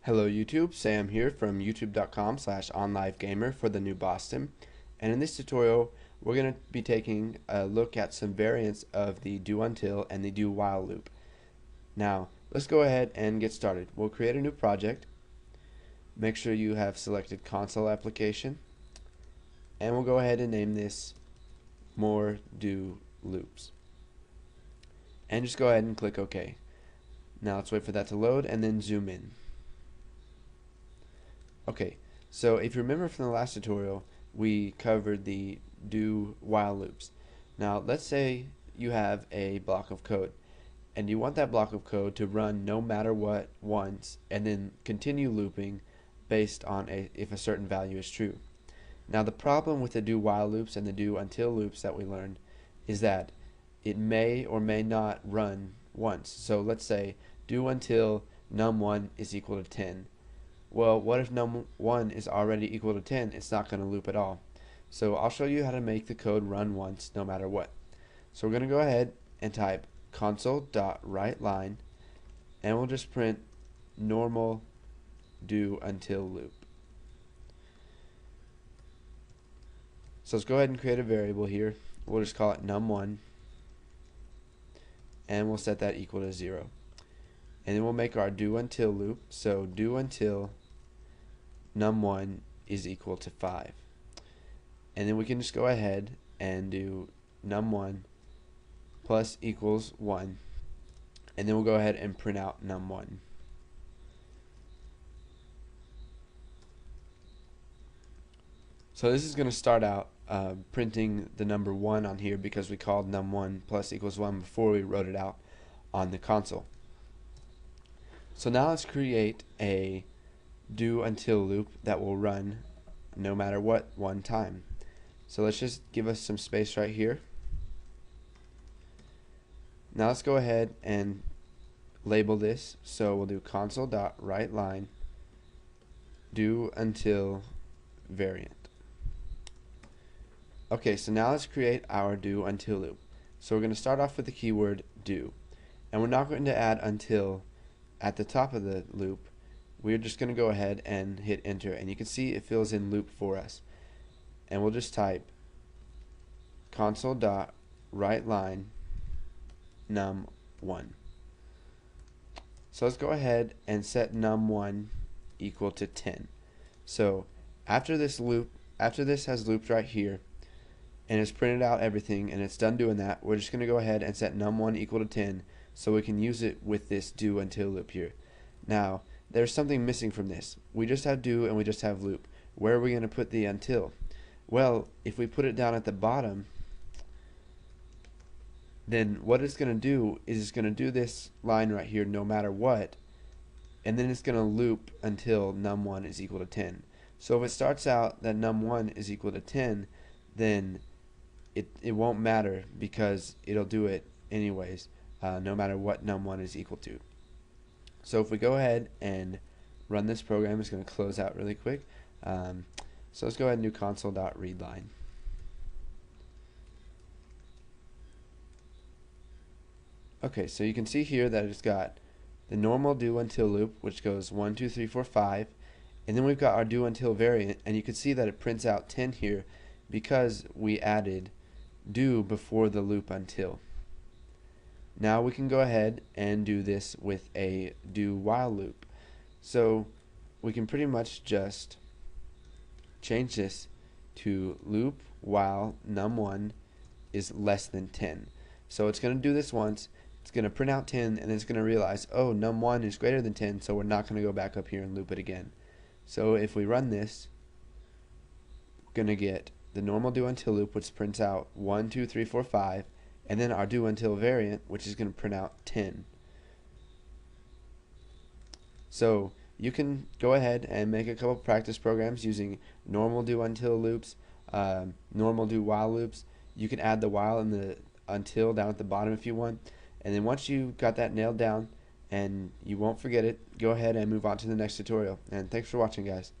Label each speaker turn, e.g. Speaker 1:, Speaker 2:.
Speaker 1: Hello YouTube, Sam here from youtube.com/onlivegamer for the new Boston, and in this tutorial we're going to be taking a look at some variants of the do until and the do while loop. Now let's go ahead and get started. We'll create a new project, make sure you have selected console application, and we'll go ahead and name this more do loops, and just go ahead and click OK. Now let's wait for that to load and then zoom in. Okay, so if you remember from the last tutorial, we covered the do while loops. Now let's say you have a block of code and you want that block of code to run no matter what once and then continue looping based on if a certain value is true. Now the problem with the do while loops and the do until loops that we learned is that it may or may not run once. So let's say do until num1 is equal to 10. Well, what if num1 is already equal to 10? It's not going to loop at all. So I'll show you how to make the code run once no matter what. So we're going to go ahead and type console.writeLine, and we'll just print normal do until loop. So let's go ahead and create a variable here. We'll just call it num1, and we'll set that equal to 0. And then we'll make our do until loop. So do until num1 is equal to 5. And then we can just go ahead and do num1 plus equals 1. And then we'll go ahead and print out num1. So this is going to start out printing the number 1 on here because we called num1 plus equals 1 before we wrote it out on the console. So now let's create a do until loop that will run no matter what one time. So let's just give us some space right here. Now let's go ahead and label this. So we'll do console.writeLine do until variant. Okay, so now let's create our do until loop. So we're going to start off with the keyword do, and we're not going to add until at the top of the loop. We're just going to go ahead and hit enter, and you can see it fills in loop for us. And we'll just type console.writeLine num1. So let's go ahead and set num1 equal to 10. So after this has looped right here and it's printed out everything and it's done doing that, we're just going to go ahead and set num1 equal to 10 so we can use it with this do until loop here. Now there's something missing from this. We just have do and we just have loop. Where are we going to put the until? Well, if we put it down at the bottom, then what it's going to do is it's going to do this line right here no matter what, and then it's going to loop until num1 is equal to 10. So if it starts out that num1 is equal to 10, then it won't matter because it'll do it anyways, no matter what num1 is equal to. So if we go ahead and run this program, it's going to close out really quick. So let's go ahead and do console.readline. Okay, so you can see here that it's got the normal do until loop, which goes 1, 2, 3, 4, 5, and then we've got our do until variant, and you can see that it prints out 10 here because we added do before the loop until. Now we can go ahead and do this with a do while loop. So we can pretty much just change this to loop while num1 is less than 10. So it's going to do this once, it's going to print out 10, and then it's going to realize, oh, num1 is greater than 10, so we're not going to go back up here and loop it again. So if we run this, we're going to get the normal do until loop, which prints out 1, 2, 3, 4, 5, and then our do until variant, which is going to print out 10. So you can go ahead and make a couple practice programs using normal do until loops, normal do while loops. You can add the while and the until down at the bottom if you want. And then once you got that nailed down and you won't forget it, go ahead and move on to the next tutorial. And thanks for watching, guys.